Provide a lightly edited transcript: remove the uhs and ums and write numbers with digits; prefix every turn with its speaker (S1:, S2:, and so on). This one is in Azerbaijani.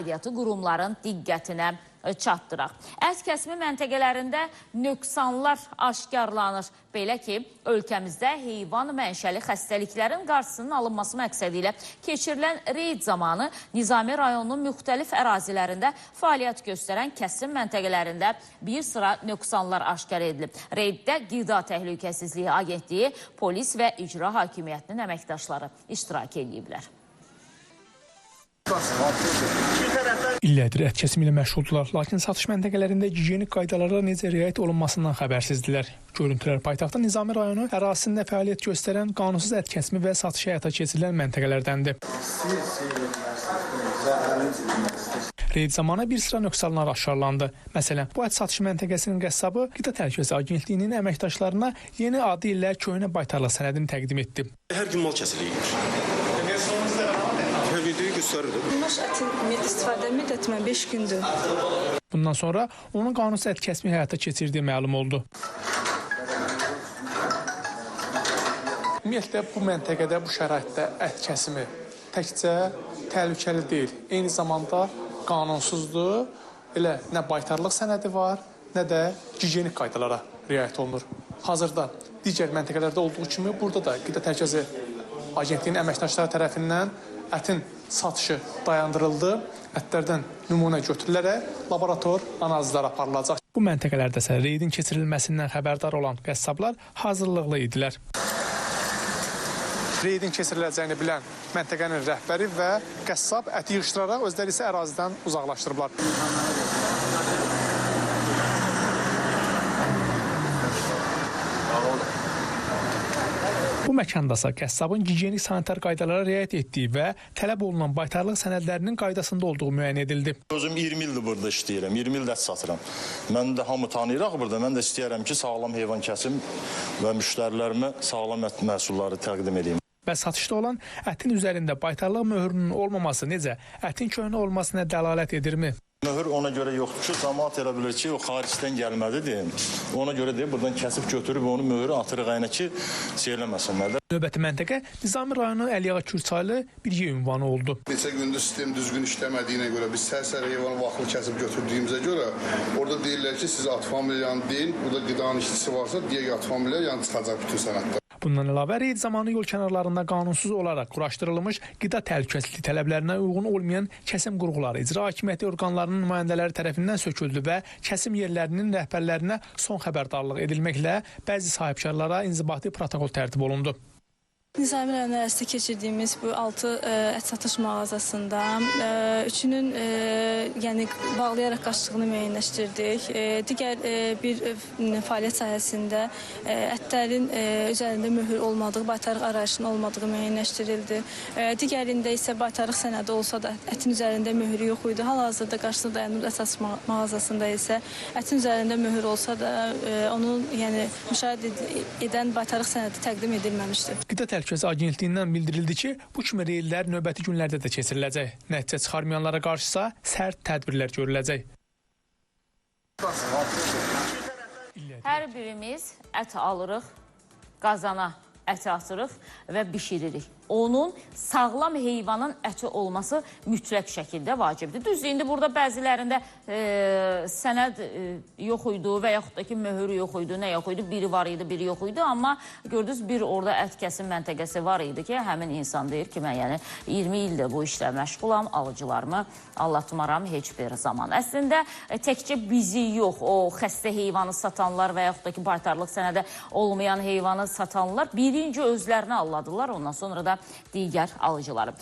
S1: Aidiyyatı qurumların diqqətinə çatdıraq. Ət kəsimi məntəqələrində nöqsanlar aşkarlanır. Belə ki, ölkəmizdə heyvan mənşəli xəstəliklərin qarşısının alınması məqsədi ilə keçirilən reyd zamanı Nizami rayonunun müxtəlif ərazilərində fəaliyyət göstərən kəsim məntəqələrində bir sıra nöqsanlar aşkar edilib. Reyddə Qida Təhlükəsizliyi Agentliyi, polis və icra hakimiyyətinin əməkdaşları iştirak ediblər.
S2: İllərdir ət kəsimi ilə məşğuldurlar, lakin satış məntəqələrində gigiyenik qaydalara necə riayət olunmasından xəbərsizdirlər. Görüntülər paytaxtın Nizami rayonu ərazisində fəaliyyət göstərən qanunsuz ət kəsimi və satışı həyata keçirilən məntəqələrdəndir. Reyd zamanı bir sıra nöqsanlar aşkarlandı. Məsələn, bu ət satışı məntəqəsinin qəssabı Qida Təhlükəsizliyi Agentliyinin əməkdaşlarına yeni adı ilə köhnə baytarlıq sənədini təqdim etdi.
S3: Hər gün mal kəsilir.
S4: Bunlar ətin istifadə müddəti 5 gündür.
S2: Bundan sonra onun qanunsuz ət kəsimi həyata keçirdiyi məlum oldu. Ümumiyyətlə, bu məntəqədə, bu şəraitdə ət kəsimi təkcə təhlükəli deyil, eyni zamanda qanunsuzdur. Elə nə baytarlıq sənədi var, nə də gigiyenik qaydalara riayət olunur. Hazırda digər məntəqələrdə olduğu kimi burada da Qida Təhlükəsizliyi Agentliyinin əməkdaşları tərəfindən ətin satışı dayandırıldı. Ətlərdən nümunə götürülərək laborator analizlər aparılacaq. Bu məntəqələrdə isə reydin keçirilməsindən xəbərdar olan qəssablar hazırlıqlı idilər. Reydin keçiriləcəyini bilən məntəqənin rəhbəri və qəssab əti yığışdıraraq özləri isə ərazidən uzaqlaşdırıblar. Bu məkandasa qəssabın gigiyenik sanitar qaydalara riayət etdiyi və tələb olunan baytarlıq sənədlərinin qaydasında olduğu müəyyən edildi.
S3: Özüm 20 ildir burada işləyirəm, 20 ildə ət satıram. Mən də hamı tanıyıraq burada, mən də istəyərəm ki, sağlam heyvan kəsim və müştərilərimə sağlam ət məhsulları təqdim edeyim.
S2: Və satışda olan ətin üzərində baytarlıq möhrünün olmaması necə ətin köhnə olmasına dəlalət edirmi?
S3: Möhür ona görə yoxdur ki, cəmaət elə bilir ki, o xaricdən gəlməlidir. Ona görə deyib, buradan kəsib götürüb onu möhürü atırıq aynə ki, söyləməsinlər.
S2: Növbəti məntəqə Nizami rayonu Əliyağa Kürçaylı bir yer ünvanı oldu.
S5: Neçə gündür sistem düzgün işləmədiyinə görə, biz sərsər heyvanı vaxtlı kəsib götürdüyümüzə görə, orada deyirlər ki, siz at familiyanı deyin, burada qidanın işçisi varsa, deyək at familiya yanı çıxacaq bütün sənədlər.
S2: Bundan əlavə reyd zamanı yol kənarlarında qanunsuz olaraq quraşdırılmış qida təhlükəsizliyi tələblərinə uyğun olmayan kəsim qurğuları icra hakimiyyəti orqanlarının nümayəndələri tərəfindən söküldü və kəsim yerlərinin rəhbərlərinə son xəbərdarlıq edilməklə bəzi sahibkarlara inzibati protokol tərtib olundu.
S4: Nizami rayonu ərazisində keçirdiyimiz bu 6 ət satış mağazasında üçünün yəni bağlayaraq qaçdığını müəyyənləşdirdik. Digər bir fəaliyyət sahəsində ətlərin üzərində möhür olmadığı, baytarlıq arayışının olmadığı müəyyənləşdirildi. Digərində isə baytarlıq sənədi olsa da ətin üzərində möhürü yox idi. Hal-hazırda qarşısında dayanıb ət satış mağazasında isə ətin üzərində möhür olsa da onun yəni müşahidə edən baytarlıq sənədi təqdim edilməmişdir.
S2: Qida Təhlükəsizliyi Agentliyindən bildirildi ki, bu kimi reydlər növbəti günlərdə də keçiriləcək. Nəticə çıxarmayanlara qarşısa sərt tədbirlər görüləcək.
S1: Hər birimiz ət alırıq, qazana əti atırıq və bişiririk. Onun sağlam heyvanın əti olması mütləq şəkildə vacibdir. Düzdür, indi burada bəzilərində sənəd yox idi və yaxud da ki, möhür yox idi, nə yox idi, biri var idi, biri yox idi. Amma gördünüz, bir orada ət kəsim məntəqəsi var idi ki, həmin insan deyir ki, mən yəni 20 ildir bu işlə məşğulam, alıcılarımı allatmaram heç bir zaman. Əslində, təkcə bizi yox, o xəstə heyvanı satanlar və yaxud da ki, baytarlıq sənədə olmayan heyvanı satanlar birinci özlərini alladılar, ondan sonra da digər alıcıları.